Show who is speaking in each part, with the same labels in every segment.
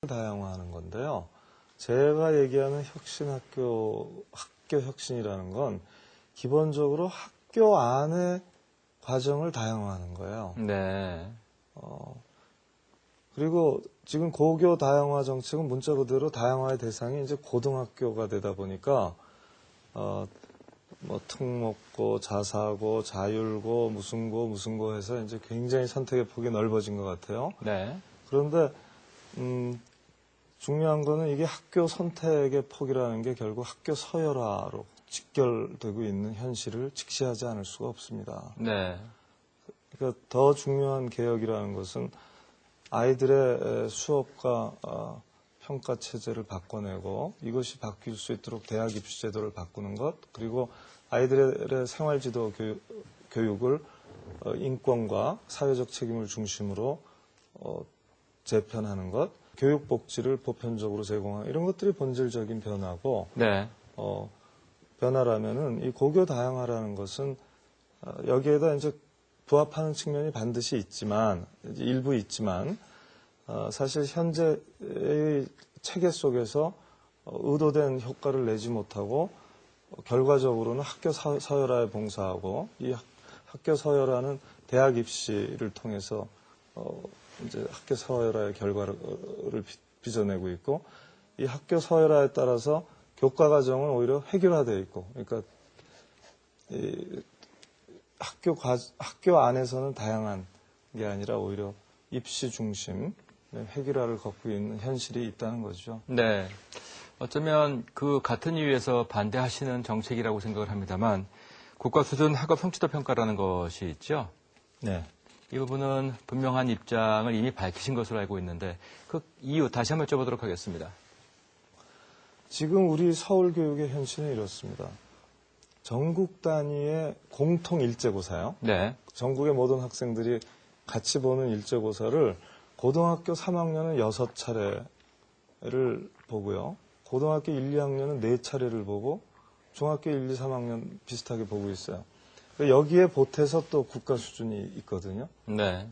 Speaker 1: 다양화하는 건데요. 제가 얘기하는 학교 혁신이라는 건 기본적으로 학교 안에 과정을 다양화하는 거예요.
Speaker 2: 네.
Speaker 1: 그리고 지금 고교 다양화 정책은 문자 그대로 다양화의 대상이 이제 고등학교가 되다 보니까 뭐 특목고, 자사고, 자율고, 무슨 고 해서 이제 굉장히 선택의 폭이 넓어진 것 같아요.
Speaker 2: 네.
Speaker 1: 그런데 중요한 거는 이게 학교 선택의 폭이라는 게 결국 학교 서열화로 직결되고 있는 현실을 직시하지 않을 수가 없습니다.
Speaker 2: 네.
Speaker 1: 그러니까 더 중요한 개혁이라는 것은 아이들의 수업과 평가 체제를 바꿔내고 이것이 바뀔 수 있도록 대학 입시 제도를 바꾸는 것, 그리고 아이들의 생활지도 교육을 인권과 사회적 책임을 중심으로 재편하는 것, 교육복지를 보편적으로 제공하는 이런 것들이 본질적인 변화고,
Speaker 2: 네.
Speaker 1: 변화라면은 이 고교 다양화라는 것은 여기에다 이제 부합하는 측면이 반드시 있지만, 일부 있지만, 사실 현재의 체계 속에서 의도된 효과를 내지 못하고, 결과적으로는 학교 서열화에 봉사하고, 이 학교 서열화는 대학 입시를 통해서, 이제 학교 서열화의 결과를 빚어내고 있고, 이 학교 서열화에 따라서 교과 과정은 오히려 획일화되어 있고, 그러니까, 학교 안에서는 다양한 게 아니라 오히려 입시 중심, 획일화를 걷고 있는 현실이 있다는 거죠.
Speaker 2: 네. 어쩌면 그 같은 이유에서 반대하시는 정책이라고 생각을 합니다만, 국가 수준 학업 성취도 평가라는 것이 있죠.
Speaker 1: 네.
Speaker 2: 이 부분은 분명한 입장을 이미 밝히신 것으로 알고 있는데, 그 이유 다시 한번 여쭤보도록 하겠습니다.
Speaker 1: 지금 우리 서울 교육의 현실은 이렇습니다. 전국 단위의 공통 일제고사요.
Speaker 2: 네.
Speaker 1: 전국의 모든 학생들이 같이 보는 일제고사를 고등학교 3학년은 6차례를 보고요. 고등학교 1, 2학년은 4차례를 보고 중학교 1, 2, 3학년 비슷하게 보고 있어요. 여기에 보태서 또 국가 수준이 있거든요.
Speaker 2: 네.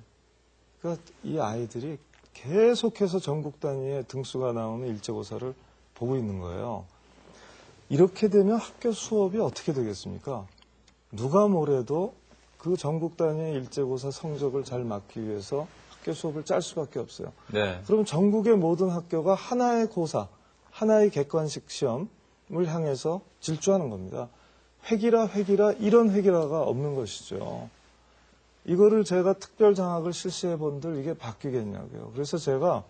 Speaker 1: 그러니까 이 아이들이 계속해서 전국 단위의 등수가 나오는 일제고사를 보고 있는 거예요. 이렇게 되면 학교 수업이 어떻게 되겠습니까? 누가 뭐래도 그 전국 단위의 일제고사 성적을 잘 맞기 위해서 학교 수업을 짤 수밖에 없어요.
Speaker 2: 네.
Speaker 1: 그럼 전국의 모든 학교가 하나의 고사, 하나의 객관식 시험을 향해서 질주하는 겁니다. 획일화, 이런 획일화가 없는 것이죠. 이거를 제가 특별 장학을 실시해 본들 이게 바뀌겠냐고요. 그래서 제가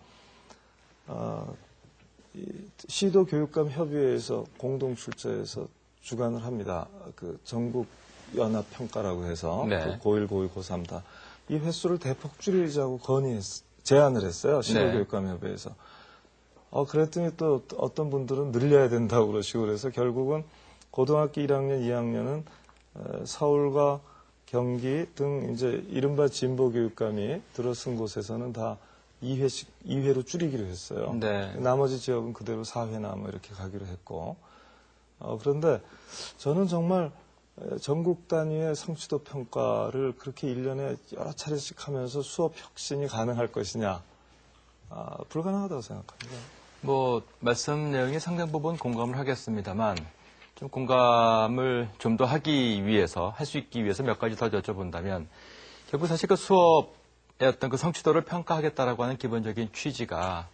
Speaker 1: 시도 교육감 협의회에서 공동 출제해서 주관을 합니다. 그 전국 연합 평가라고 해서
Speaker 2: 네.
Speaker 1: 고1, 고2, 고3 다 이 횟수를 대폭 줄이자고 제안을 했어요. 시도
Speaker 2: 네.
Speaker 1: 교육감 협의회에서. 그랬더니 또 어떤 분들은 늘려야 된다고 그러시고 그래서 결국은 고등학교 1학년, 2학년은 서울과 경기 등 이제 이른바 진보 교육감이 들어선 곳에서는 다 2회로 줄이기로 했어요.
Speaker 2: 네.
Speaker 1: 나머지 지역은 그대로 4회나 뭐 이렇게 가기로 했고. 그런데 저는 정말 전국 단위의 성취도 평가를 그렇게 1년에 여러 차례씩 하면서 수업 혁신이 가능할 것이냐. 불가능하다고 생각합니다.
Speaker 2: 말씀 내용이 상당 부분 공감을 하겠습니다만, 좀 공감을 좀 더 하기 위해서, 할 수 있기 위해서 몇 가지 더 여쭤본다면, 결국 사실 그 수업의 어떤 그 성취도를 평가하겠다라고 하는 기본적인 취지가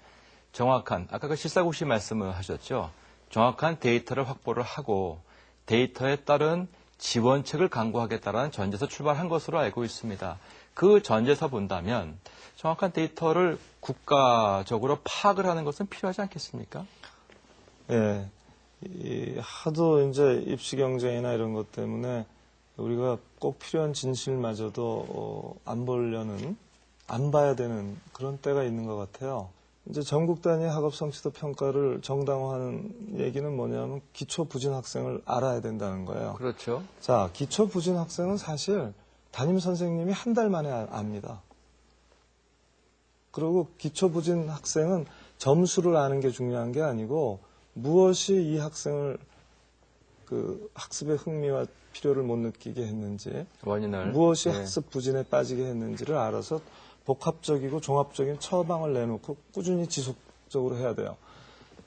Speaker 2: 정확한, 아까 그 실사고시 말씀을 하셨죠. 정확한 데이터를 확보를 하고 데이터에 따른 지원책을 강구하겠다라는 전제에서 출발한 것으로 알고 있습니다. 그 전제에서 본다면 정확한 데이터를 국가적으로 파악을 하는 것은 필요하지 않겠습니까?
Speaker 1: 네. 하도 이제 입시 경쟁이나 이런 것 때문에 우리가 꼭 필요한 진실마저도 안 봐야 되는 그런 때가 있는 것 같아요. 이제 전국 단위 학업 성취도 평가를 정당화하는 얘기는 뭐냐면 기초 부진 학생을 알아야 된다는 거예요.
Speaker 2: 그렇죠.
Speaker 1: 자, 기초 부진 학생은 사실 담임 선생님이 한 달 만에 압니다. 그리고 기초 부진 학생은 점수를 아는 게 중요한 게 아니고 무엇이 이 학생을 그 학습의 흥미와 필요를 못 느끼게 했는지,
Speaker 2: 원인을.
Speaker 1: 무엇이
Speaker 2: 네.
Speaker 1: 학습 부진에 빠지게 했는지를 알아서 복합적이고 종합적인 처방을 내놓고 꾸준히 적극적으로 해야 돼요.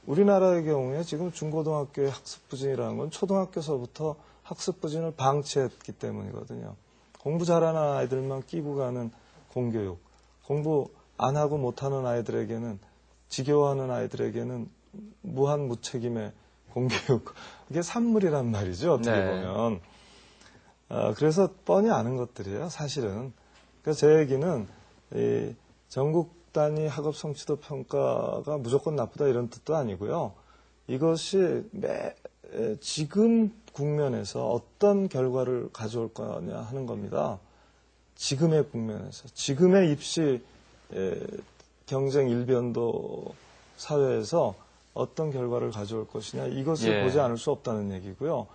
Speaker 1: 우리나라의 경우에 지금 중고등학교의 학습 부진이라는 건 초등학교서부터 학습 부진을 방치했기 때문이거든요. 공부 잘하는 아이들만 끼고 가는 공교육, 공부 안 하고 못하는 아이들에게는, 지겨워하는 아이들에게는 무한 무책임의 공교육. 이게 산물이란 말이죠, 어떻게
Speaker 2: 네.
Speaker 1: 보면. 그래서 뻔히 아는 것들이에요, 사실은. 그래서 제 얘기는 이 전국 단위 학업 성취도 평가가 무조건 나쁘다 이런 뜻도 아니고요. 이것이 지금 국면에서 어떤 결과를 가져올 거냐 하는 겁니다. 지금의 국면에서, 지금의 입시 경쟁 일변도 사회에서 어떤 결과를 가져올 것이냐, 이것을
Speaker 2: 예.
Speaker 1: 보지 않을 수 없다는 얘기고요.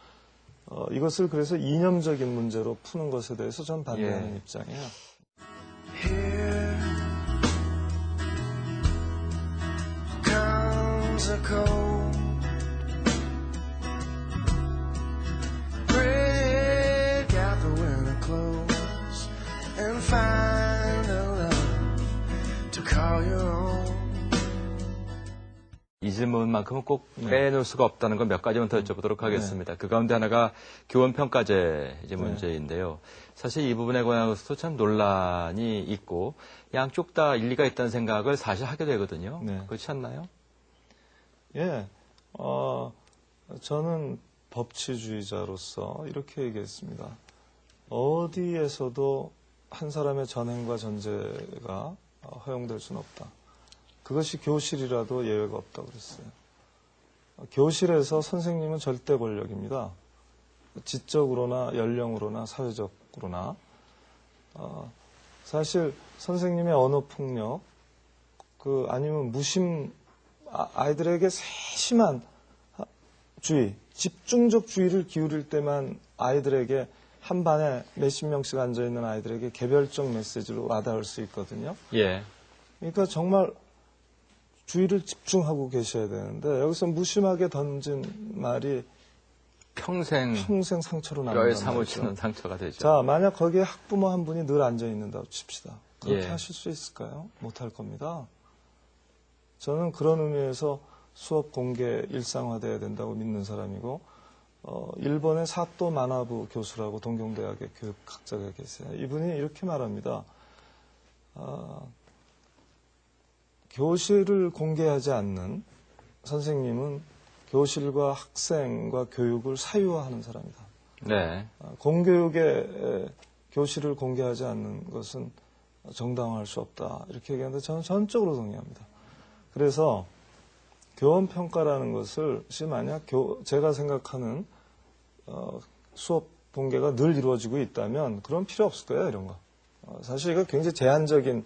Speaker 1: 이것을 그래서 이념적인 문제로 푸는 것에 대해서 전 반대하는
Speaker 2: 예.
Speaker 1: 입장이에요.
Speaker 3: Here comes a cold break out the winter clothes and find a love to call your own.
Speaker 2: 이 질문만큼은 꼭 빼놓을 수가 없다는 건 몇 가지만 더 여쭤보도록 하겠습니다. 그 가운데 하나가 교원평가제 이제 문제인데요. 사실 이 부분에 관해서도 참 논란이 있고 양쪽 다 일리가 있다는 생각을 사실 하게 되거든요.
Speaker 1: 네.
Speaker 2: 그렇지 않나요?
Speaker 1: 예, 저는 법치주의자로서 이렇게 얘기했습니다. 어디에서도 한 사람의 전행과 전제가 허용될 수는 없다. 그것이 교실이라도 예외가 없다고 그랬어요. 교실에서 선생님은 절대 권력입니다. 지적으로나 연령으로나 사회적으로나. 사실 선생님의 언어 폭력, 아니면 무심, 아이들에게 세심한 주의, 집중적 주의를 기울일 때만 아이들에게 한 반에 몇십 명씩 앉아있는 아이들에게 개별적 메시지로 와닿을 수 있거든요.
Speaker 2: 예.
Speaker 1: 그러니까 정말 주의를 집중하고 계셔야 되는데 여기서 무심하게 던진 말이
Speaker 2: 평생
Speaker 1: 상처로
Speaker 2: 뼈에
Speaker 1: 남는단
Speaker 2: 사무치는
Speaker 1: 말이죠.
Speaker 2: 상처가 되죠.
Speaker 1: 자, 만약 거기에 학부모 한 분이 늘 앉아있는다고 칩시다. 그렇게
Speaker 2: 예.
Speaker 1: 하실 수 있을까요? 못할 겁니다. 저는 그런 의미에서 수업 공개 일상화돼야 된다고 믿는 사람이고, 일본의 사또 마나부 교수라고 동경대학의 교육학자가 계세요. 이분이 이렇게 말합니다. 교실을 공개하지 않는 선생님은 교실과 학생과 교육을 사유화하는 사람이다.
Speaker 2: 네.
Speaker 1: 공교육의 교실을 공개하지 않는 것은 정당화할 수 없다. 이렇게 얘기하는데 저는 전적으로 동의합니다. 그래서 교원평가라는 것을 만약 제가 생각하는 수업 공개가 늘 이루어지고 있다면 그런 필요 없을 거예요, 이런 거. 사실 이거 굉장히 제한적인